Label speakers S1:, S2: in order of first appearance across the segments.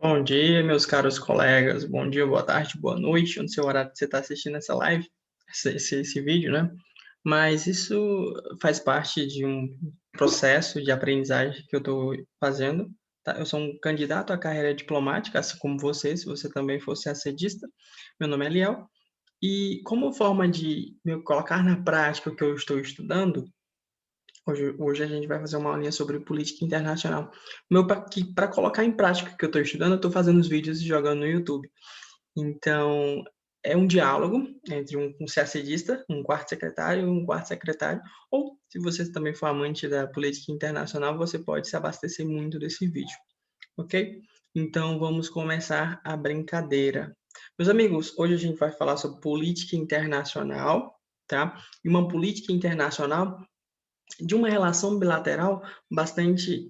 S1: Bom dia, meus caros colegas. Bom dia, boa tarde, boa noite. Eu não sei o horário que você está assistindo essa live, esse vídeo, né? Mas isso faz parte de um processo de aprendizagem que eu estou fazendo. Tá? Eu sou um candidato à carreira diplomática, assim como você, se você também fosse assedista. Meu nome é Liel. E como forma de me colocar na prática o que eu estou estudando, hoje a gente vai fazer uma aulinha sobre política internacional. Para colocar em prática o que eu estou estudando, eu estou fazendo os vídeos e jogando no YouTube. Então, é um diálogo entre um CACDista, um quarto secretário e um quarto secretário. Ou, se você também for amante da política internacional, você pode se abastecer muito desse vídeo, ok? Então, vamos começar a brincadeira. Meus amigos, hoje a gente vai falar sobre política internacional, tá? E uma política internacional de uma relação bilateral bastante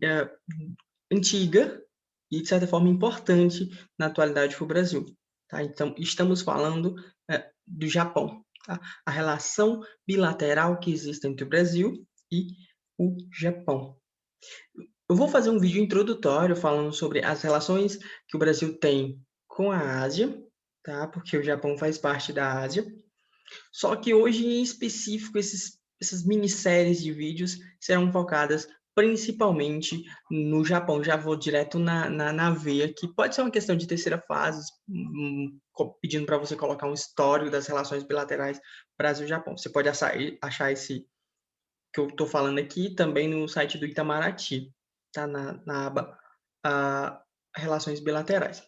S1: antiga e, de certa forma, importante na atualidade para o Brasil. Tá? Então, estamos falando do Japão. Tá? A relação bilateral que existe entre o Brasil e o Japão. Eu vou fazer um vídeo introdutório falando sobre as relações que o Brasil tem com a Ásia, tá? Porque o Japão faz parte da Ásia. Só que hoje, em específico, essas minisséries de vídeos serão focadas principalmente no Japão. Já vou direto na veia, que pode ser uma questão de terceira fase, pedindo para você colocar um histórico das relações bilaterais Brasil-Japão. Você pode achar esse que eu estou falando aqui também no site do Itamaraty, tá? Na aba Relações Bilaterais.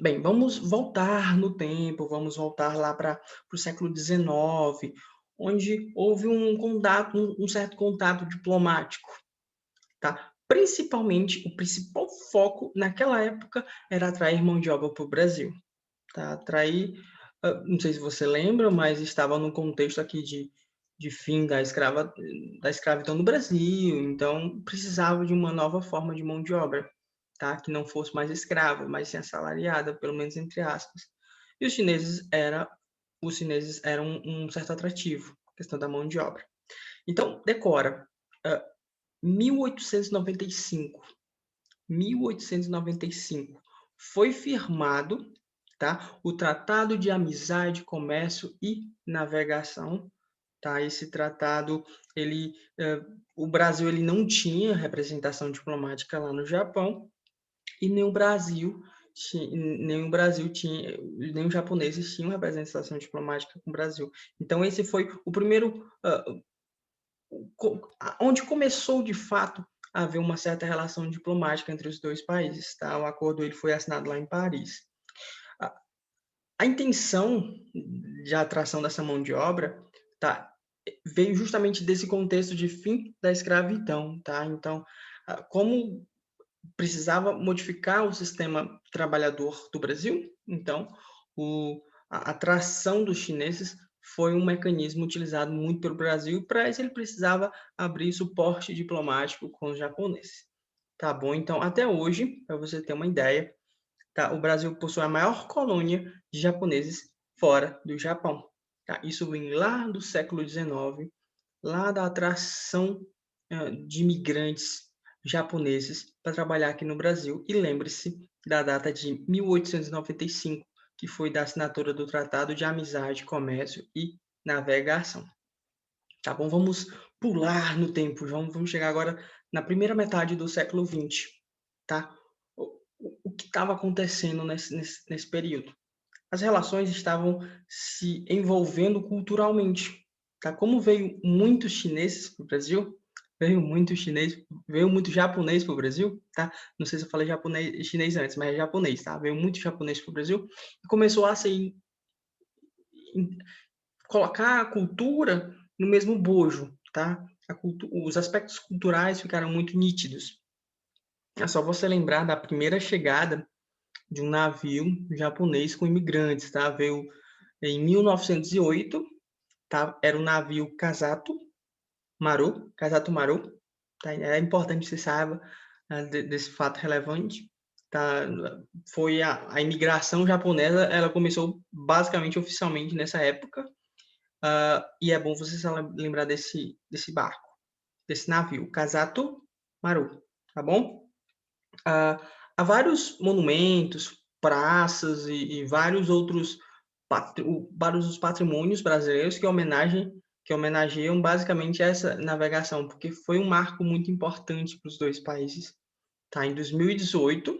S1: Bem, vamos voltar no tempo, vamos voltar lá para o século XIX, onde houve um certo contato diplomático, tá? Principalmente, o principal foco naquela época era atrair mão de obra para o Brasil, tá? Atrair, não sei se você lembra, mas estava no contexto aqui de fim da escravidão no Brasil, então precisava de uma nova forma de mão de obra, tá? Que não fosse mais escrava, mas sim assalariada, pelo menos entre aspas. E os chineses eram um certo atrativo, a questão da mão de obra. Então, decora, 1895, 1895 foi firmado, tá? O Tratado de Amizade, Comércio e Navegação, tá? Esse tratado, o Brasil ele não tinha representação diplomática lá no Japão e nem os japoneses tinham representação diplomática com o Brasil. Então esse foi o primeiro, onde começou de fato a haver uma certa relação diplomática entre os dois países, tá? O acordo ele foi assinado lá em Paris. A, a intenção de atração dessa mão de obra, tá? Veio justamente desse contexto de fim da escravidão, tá? Então, como precisava modificar o sistema trabalhador do Brasil, então a atração dos chineses foi um mecanismo utilizado muito pelo Brasil e para isso ele precisava abrir suporte diplomático com os japoneses. Tá bom? Então, até hoje, para você ter uma ideia, tá? O Brasil possui a maior colônia de japoneses fora do Japão. Tá? Isso vem lá do século XIX, lá da atração de imigrantes japoneses para trabalhar aqui no Brasil. E lembre-se da data de 1895, que foi da assinatura do Tratado de Amizade, Comércio e Navegação. Tá bom? Vamos pular no tempo, vamos chegar agora na primeira metade do século XX. Tá? O que estava acontecendo nesse período? As relações estavam se envolvendo culturalmente. Tá? Como veio muitos chineses para o Brasil, veio muito japonês para o Brasil, tá? Não sei se eu falei japonês, chinês antes, mas é japonês, tá? Veio muito japonês para o Brasil e começou a colocar a cultura no mesmo bojo, tá? Os aspectos culturais ficaram muito nítidos. É só você lembrar da primeira chegada de um navio japonês com imigrantes, tá? Veio em 1908, tá? Era o navio Kazato Maru, tá? É importante que você saiba desse fato relevante, tá? Foi a imigração japonesa, ela começou basicamente oficialmente nessa época, e é bom você lembrar desse barco, desse navio, Kazato Maru, tá bom? Uh, há vários monumentos, praças e vários outros vários patrimônios brasileiros que homenageiam basicamente essa navegação, porque foi um marco muito importante para os 2 países, tá. Em 2018,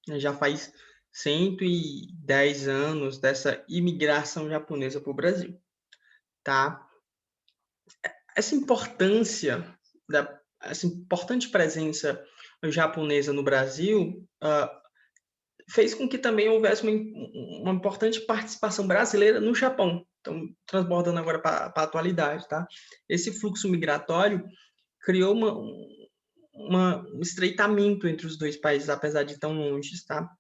S1: né, já faz 110 anos dessa imigração japonesa para o Brasil, tá. Essa importância essa importante presença japonesa no Brasil, fez com que também houvesse uma importante participação brasileira no Japão. Então, transbordando agora para a atualidade, tá? Esse fluxo migratório criou um estreitamento entre os 2 países, apesar de tão longe, tá?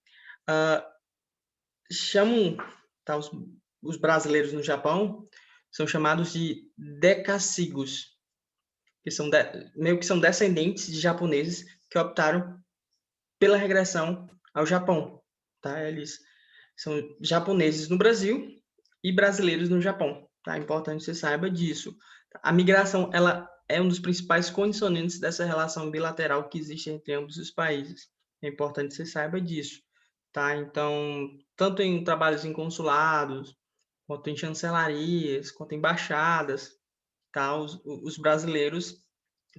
S1: Uh, chamam, tá, os brasileiros no Japão são chamados de decacigos, que são meio que são descendentes de japoneses que optaram pela regressão ao Japão, tá? Eles são japoneses no Brasil e brasileiros no Japão, tá? É importante que você saiba disso. A migração, ela é um dos principais condicionantes dessa relação bilateral que existe entre ambos os países. É importante que você saiba disso, tá? Então, tanto em trabalhos em consulados, quanto em chancelarias, quanto em embaixadas, tá? Os brasileiros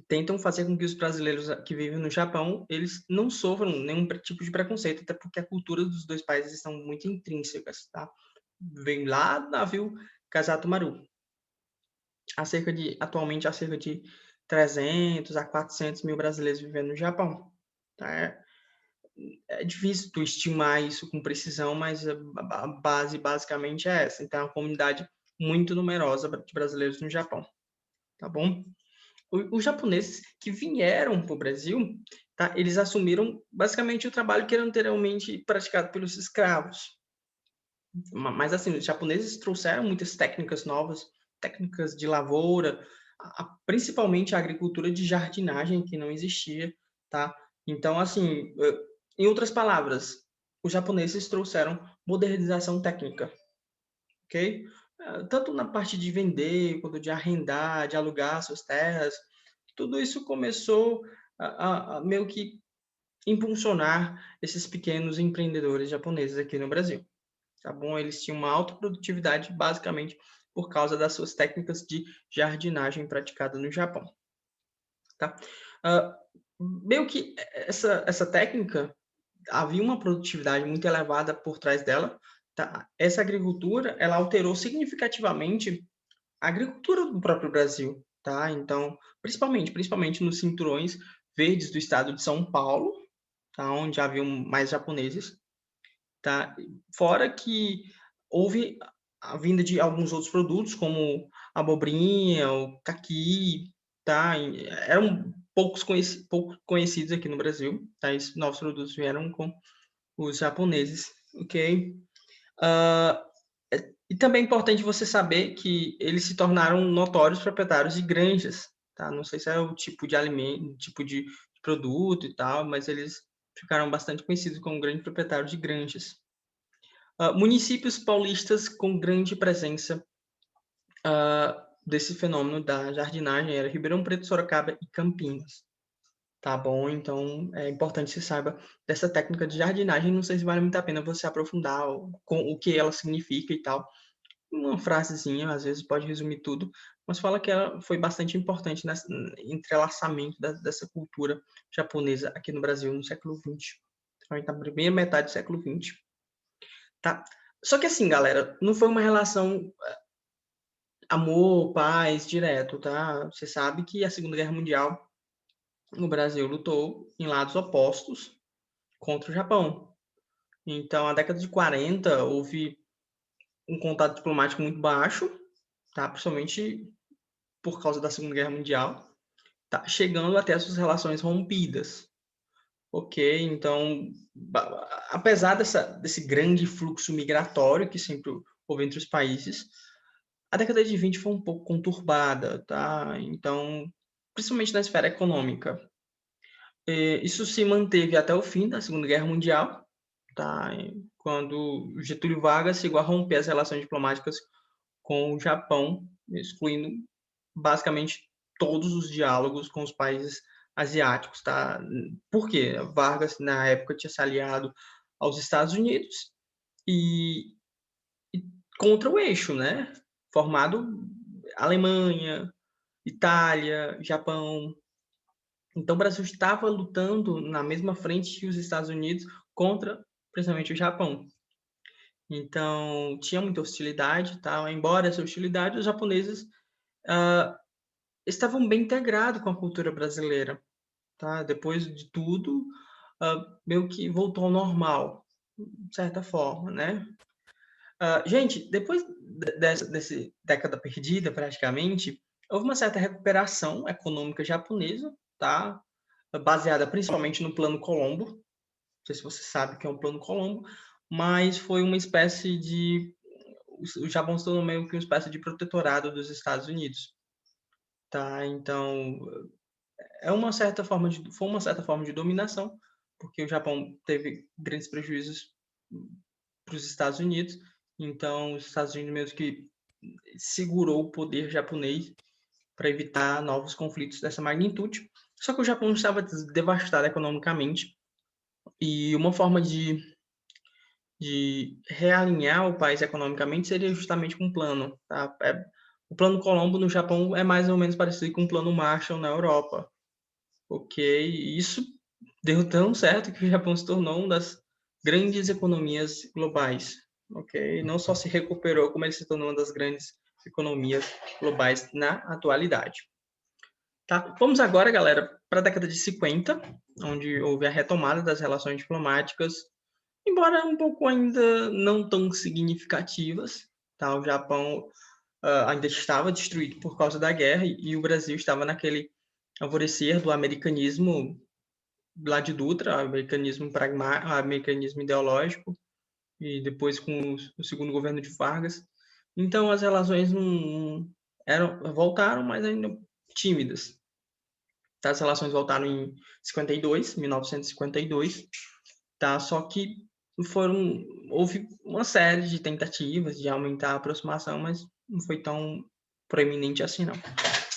S1: tentam fazer com que os brasileiros que vivem no Japão, eles não sofram nenhum tipo de preconceito, até porque a cultura dos 2 países estão muito intrínsecas, tá? Vem lá do navio Maru. Atualmente, há cerca de 300 a 400 mil brasileiros vivendo no Japão, tá? É difícil tu estimar isso com precisão, mas a base basicamente é essa. Então, é uma comunidade muito numerosa de brasileiros no Japão, tá bom? Os japoneses que vieram para o Brasil, tá, eles assumiram basicamente o trabalho que era anteriormente praticado pelos escravos. Mas assim, os japoneses trouxeram muitas técnicas novas, técnicas de lavoura, principalmente a agricultura de jardinagem que não existia, tá? Então, assim, em outras palavras, os japoneses trouxeram modernização técnica, ok? Tanto na parte de vender, quanto de arrendar, de alugar suas terras, tudo isso começou a meio que impulsionar esses pequenos empreendedores japoneses aqui no Brasil, tá bom? Eles tinham uma alta produtividade basicamente por causa das suas técnicas de jardinagem praticada no Japão, tá? Meio que essa técnica havia uma produtividade muito elevada por trás dela, tá? Essa agricultura, ela alterou significativamente a agricultura do próprio Brasil, tá? Então, principalmente nos cinturões verdes do estado de São Paulo, tá? Onde haviam mais japoneses, tá? Fora que houve a vinda de alguns outros produtos, como a abobrinha, o caqui, tá? Eram pouco conhecidos aqui no Brasil, tá? Esses novos produtos vieram com os japoneses, ok? E também é importante você saber que eles se tornaram notórios proprietários de granjas, tá? Não sei se é o tipo de alimento, tipo de produto e tal, mas eles ficaram bastante conhecidos como grandes proprietários de granjas. Municípios paulistas com grande presença desse fenômeno da jardinagem era Ribeirão Preto, Sorocaba e Campinas. Tá bom? Então, é importante que você saiba dessa técnica de jardinagem. Não sei se vale muito a pena você aprofundar com o que ela significa e tal. Uma frasezinha, às vezes pode resumir tudo, mas fala que ela foi bastante importante nesse entrelaçamento dessa cultura japonesa aqui no Brasil no século XX, na primeira metade do século XX, tá? Só que assim, galera, não foi uma relação amor, paz, direto, tá? Você sabe que a Segunda Guerra Mundial, o Brasil lutou em lados opostos contra o Japão. Então, na década de 40, houve um contato diplomático muito baixo, tá? Principalmente por causa da Segunda Guerra Mundial, tá chegando até as suas relações rompidas, ok? Então, apesar desse grande fluxo migratório que sempre houve entre os países, a década de 20 foi um pouco conturbada, tá? Então, principalmente na esfera econômica. Isso se manteve até o fim da Segunda Guerra Mundial, tá? Quando Getúlio Vargas chegou a romper as relações diplomáticas com o Japão, excluindo basicamente todos os diálogos com os países asiáticos, tá? Por quê? Vargas, na época, tinha se aliado aos Estados Unidos e, e contra o eixo, né? Formado Alemanha, Itália, Japão. Então, o Brasil estava lutando na mesma frente que os Estados Unidos contra, principalmente, o Japão. Então, tinha muita hostilidade, tá? Embora essa hostilidade, os japoneses estavam bem integrados com a cultura brasileira, tá? Depois de tudo, meio que voltou ao normal, de certa forma, né? Gente, depois dessa década perdida, praticamente, houve uma certa recuperação econômica japonesa, tá? Baseada principalmente no Plano Colombo. Não sei se você sabe o que é um Plano Colombo, mas foi uma espécie de... O Japão se tornou meio que uma espécie de protetorado dos Estados Unidos, tá? Então, foi uma certa forma de dominação, porque o Japão teve grandes prejuízos para os Estados Unidos. Então, os Estados Unidos mesmo que segurou o poder japonês para evitar novos conflitos dessa magnitude. Só que o Japão estava devastado economicamente e uma forma de realinhar o país economicamente seria justamente com um plano. Tá? O Plano Colombo no Japão é mais ou menos parecido com o Plano Marshall na Europa. Ok, isso deu tão certo que o Japão se tornou uma das grandes economias globais. Ok, não só se recuperou, como ele se tornou uma das grandes economias globais na atualidade. Tá? Vamos agora, galera, para a década de 50, onde houve a retomada das relações diplomáticas, embora um pouco ainda não tão significativas. Tá? O Japão ainda estava destruído por causa da guerra e o Brasil estava naquele alvorecer do americanismo lá de Dutra, americanismo pragmático, americanismo ideológico, e depois com o segundo governo de Vargas. Então as relações não voltaram, mas ainda tímidas. Tá? As relações voltaram em 1952, tá? Só que houve uma série de tentativas de aumentar a aproximação, mas não foi tão proeminente assim, não.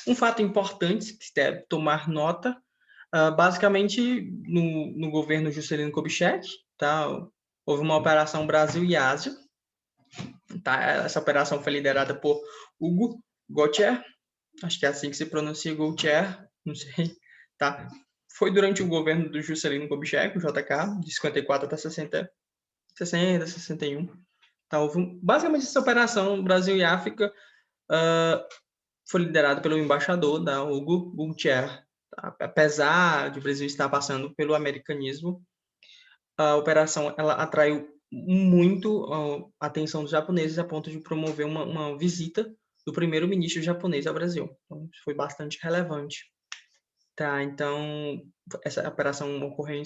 S1: Um fato importante que se deve tomar nota, basicamente no governo Juscelino Kubitschek, tá? Houve uma operação Brasil e Ásia, tá? Essa operação foi liderada por Hugo Gautier, acho que é assim que se pronuncia, Gautier, não sei, tá? Foi durante o governo do Juscelino Kubitschek, o JK, de 54 até 61. Tá? Basicamente, essa operação Brasil e África foi liderada pelo embaixador, da Hugo Gautier. Tá? Apesar de o Brasil estar passando pelo americanismo, a operação ela atraiu muito a atenção dos japoneses a ponto de promover uma visita do primeiro-ministro japonês ao Brasil. Então, isso foi bastante relevante. Tá, então, essa operação ocorreu em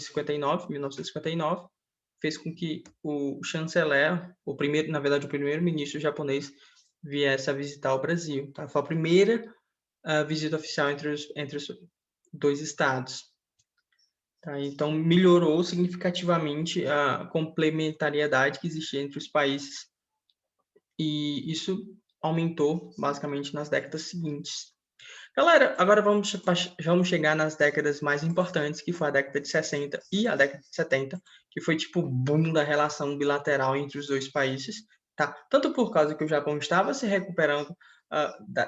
S1: 1959, fez com que o chanceler, na verdade, o primeiro-ministro japonês, viesse a visitar o Brasil. Tá? Foi a primeira visita oficial entre os dois estados. Tá? Então, melhorou significativamente a complementariedade que existia entre os países e isso aumentou, basicamente, nas décadas seguintes. Galera, agora vamos chegar nas décadas mais importantes, que foi a década de 60 e a década de 70, que foi tipo o boom da relação bilateral entre os dois países, tá? Tanto por causa que o Japão estava se recuperando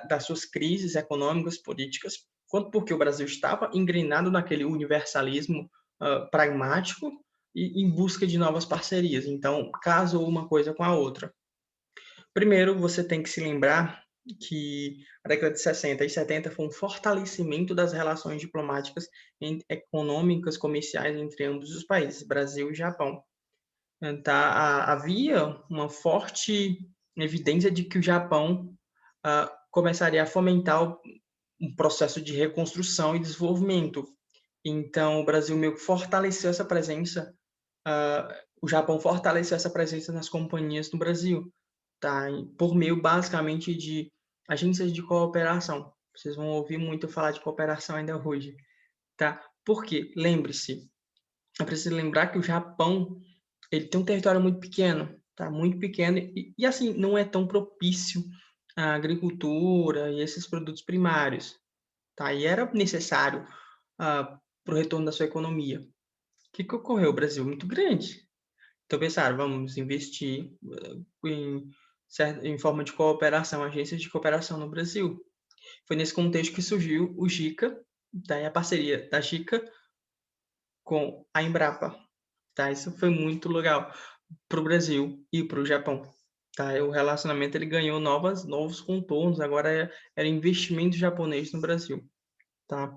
S1: das suas crises econômicas, políticas, quanto porque o Brasil estava engrenado naquele universalismo pragmático e em busca de novas parcerias. Então, casou uma coisa com a outra. Primeiro, você tem que se lembrar que a década de 60 e 70 foi um fortalecimento das relações diplomáticas, econômicas, comerciais entre ambos os países, Brasil e Japão. Tá? Havia uma forte evidência de que o Japão começaria a fomentar um processo de reconstrução e desenvolvimento. Então, o Brasil meio que fortaleceu essa presença, o Japão fortaleceu essa presença nas companhias no Brasil, tá? Por meio, basicamente, de agências de cooperação. Vocês vão ouvir muito falar de cooperação ainda hoje, tá? Porque, lembre-se, é preciso lembrar que o Japão ele tem um território muito pequeno, tá? Muito pequeno e assim, não é tão propício à agricultura e esses produtos primários, tá? E era necessário para o retorno da sua economia. O que ocorreu? O Brasil é muito grande. Então pensaram, vamos investir em forma de cooperação, agências de cooperação no Brasil. Foi nesse contexto que surgiu o JICA, tá? E a parceria da JICA com a Embrapa. Tá? Isso foi muito legal para o Brasil e para o Japão. Tá? O relacionamento ele ganhou novos contornos, agora era investimento japonês no Brasil. Tá?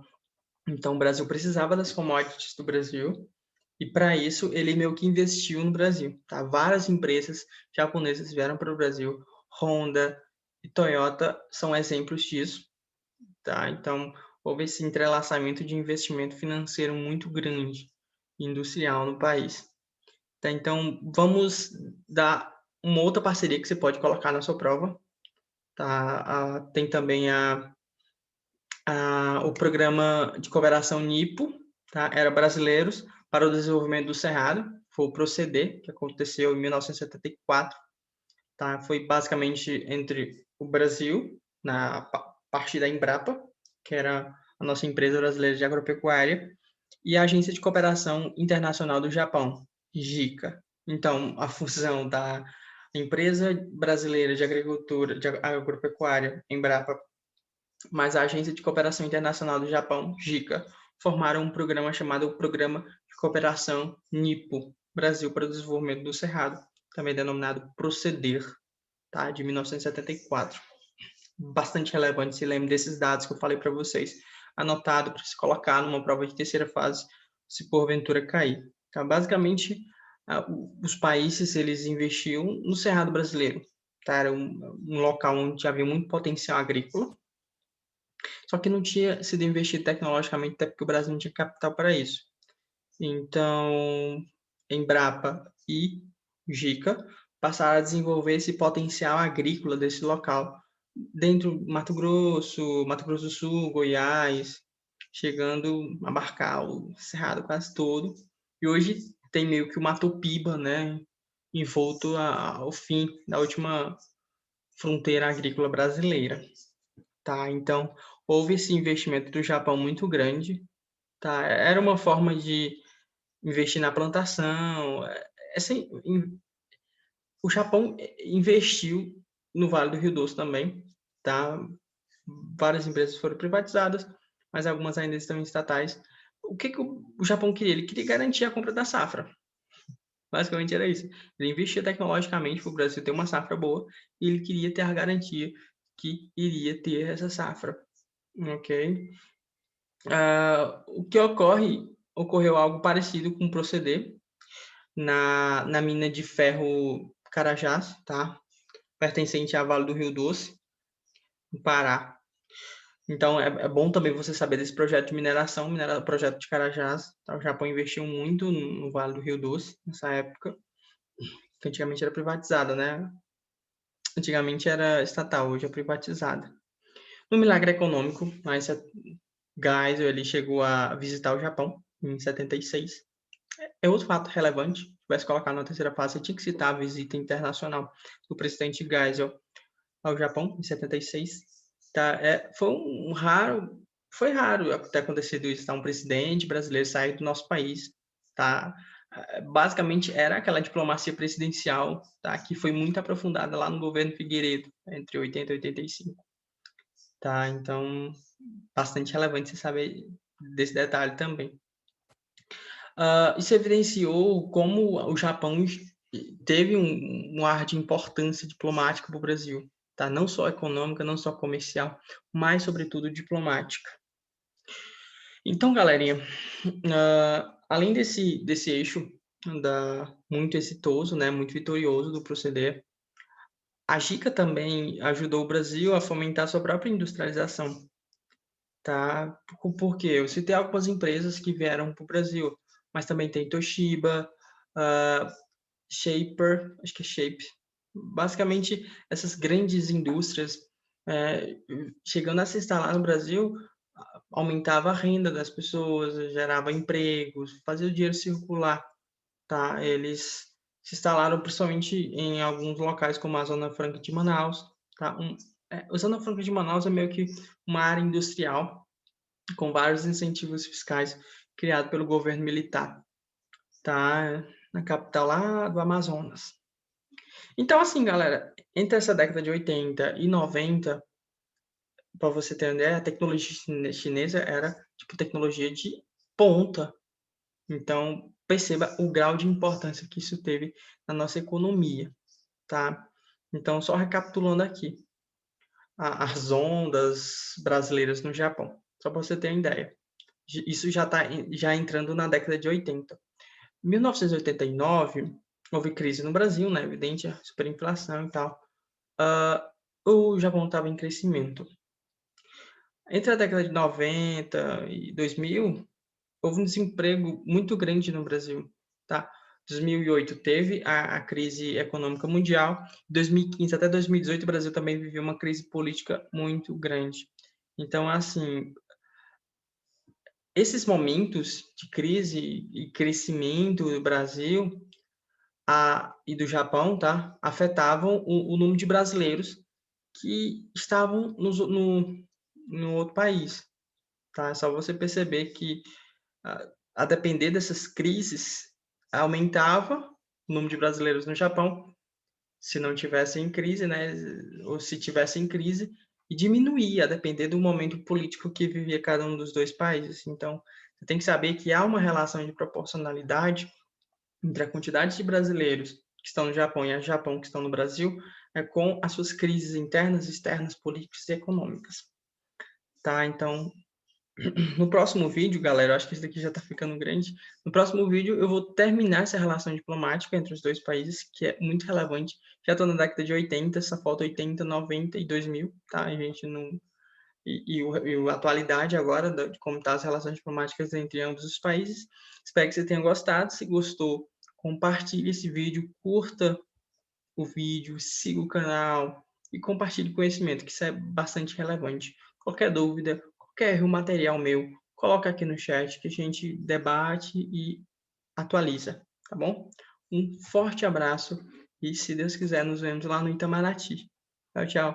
S1: Então o Brasil precisava das commodities do Brasil e para isso ele meio que investiu no Brasil. Tá? Várias empresas japonesas vieram para o Brasil, Honda e Toyota são exemplos disso. Tá? Então houve esse entrelaçamento de investimento financeiro muito grande, industrial no país. Tá? Então, vamos dar uma outra parceria que você pode colocar na sua prova. Tá? Tem também o programa de cooperação NIPO, tá? Era Brasileiros para o Desenvolvimento do Cerrado, foi o Proceder, que aconteceu em 1974. Tá? Foi basicamente entre o Brasil, na parte da Embrapa, que era a nossa empresa brasileira de agropecuária, e a Agência de Cooperação Internacional do Japão, JICA. Então, a fusão da Empresa Brasileira de Agricultura, de Agropecuária, Embrapa, mais a Agência de Cooperação Internacional do Japão, JICA, formaram um programa chamado Programa de Cooperação NIPO, Brasil para o Desenvolvimento do Cerrado, também denominado Proceder, tá? De 1974. Bastante relevante, se lembre desses dados que eu falei para vocês, anotado para se colocar numa prova de terceira fase, se porventura cair. Tá? Basicamente, os países eles investiam no Cerrado brasileiro. Tá? Era um local onde havia muito potencial agrícola, só que não tinha sido investido tecnologicamente, até porque o Brasil não tinha capital para isso. Então, Embrapa e JICA passaram a desenvolver esse potencial agrícola desse local, dentro do Mato Grosso do Sul, Goiás, chegando a abarcar o Cerrado quase todo. E hoje tem meio que uma Piba, né, envolto ao fim da última fronteira agrícola brasileira. Tá? Então, houve esse investimento do Japão muito grande. Tá? Era uma forma de investir na plantação. Assim, o Japão investiu no Vale do Rio Doce também. Tá? Várias empresas foram privatizadas, mas algumas ainda estão em estatais. O que o Japão queria? Ele queria garantir a compra da safra. Basicamente era isso. Ele investia tecnologicamente para o Brasil ter uma safra boa e ele queria ter a garantia que iria ter essa safra. Ok? O que ocorreu algo parecido com o Proceder na mina de ferro Carajás, tá? Pertencente à Vale do Rio Doce, no Pará. Então, é bom também você saber desse projeto de mineração, projeto de Carajás. Tá? O Japão investiu muito no Vale do Rio Doce, nessa época, que antigamente era privatizada, né? Antigamente era estatal, hoje é privatizada. No milagre econômico, mas Geisel ele chegou a visitar o Japão em 76. É outro fato relevante, se tivesse colocado na terceira fase, eu tinha que citar a visita internacional do presidente Geisel ao Japão em 76. Tá? Foi raro ter acontecido isso, tá? Um presidente brasileiro sair do nosso país, tá? Basicamente era aquela diplomacia presidencial, tá? Que foi muito aprofundada lá no governo Figueiredo, entre 80 e 85. Tá? Então, bastante relevante você saber desse detalhe também. Isso evidenciou como o Japão teve um ar de importância diplomática para o Brasil, tá? Não só econômica, não só comercial, mas, sobretudo, diplomática. Então, galerinha, além desse eixo muito exitoso, né, muito vitorioso do Proceder, a JICA também ajudou o Brasil a fomentar sua própria industrialização. Tá? Por quê? Eu citei algumas empresas que vieram para o Brasil, mas também tem Toshiba, Shaper, acho que é Shape. Basicamente, essas grandes indústrias chegando a se instalar no Brasil, aumentava a renda das pessoas, gerava empregos, fazia o dinheiro circular. Tá? Eles se instalaram principalmente em alguns locais como a Zona Franca de Manaus. Tá? A Zona Franca de Manaus é meio que uma área industrial com vários incentivos fiscais criados pelo governo militar, tá? Na capital lá do Amazonas. Então, assim, galera, entre essa década de 80 e 90, para você ter uma ideia, a tecnologia chinesa era, tipo, tecnologia de ponta. Então, perceba o grau de importância que isso teve na nossa economia, tá? Então, só recapitulando aqui, as ondas brasileiras no Japão, só para você ter uma ideia. Isso já está já entrando na década de 80. Em 1989, houve crise no Brasil, né? Evidente, a superinflação e tal. O Japão estava em crescimento. Entre a década de 90 e 2000, houve um desemprego muito grande no Brasil, tá? 2008 teve a crise econômica mundial, 2015 até 2018 o Brasil também viveu uma crise política muito grande. Então, assim, esses momentos de crise e crescimento do Brasil e do Japão, tá? Afetavam o número de brasileiros que estavam no outro país, tá? É só você perceber que a depender dessas crises, aumentava o número de brasileiros no Japão, se não tivesse em crise, né? Ou se tivesse em crise, e diminuía, a depender do momento político que vivia cada um dos dois países. Então, você tem que saber que há uma relação de proporcionalidade entre a quantidade de brasileiros que estão no Japão e a Japão que estão no Brasil, com as suas crises internas, externas, políticas e econômicas. Tá? Então, no próximo vídeo, galera, eu acho que esse daqui já está ficando grande. No próximo vídeo, eu vou terminar essa relação diplomática entre os dois países, que é muito relevante. Já estou na década de 80, só falta 80, 90 e 2000, tá? A gente não... a atualidade agora de como estão as relações diplomáticas entre ambos os países. Espero que você tenha gostado. Se gostou, compartilhe esse vídeo, curta o vídeo, siga o canal e compartilhe conhecimento, que isso é bastante relevante. Qualquer dúvida, qualquer erro material meu, coloca aqui no chat que a gente debate e atualiza, tá bom? Um forte abraço e, se Deus quiser, nos vemos lá no Itamaraty. Tchau, tchau.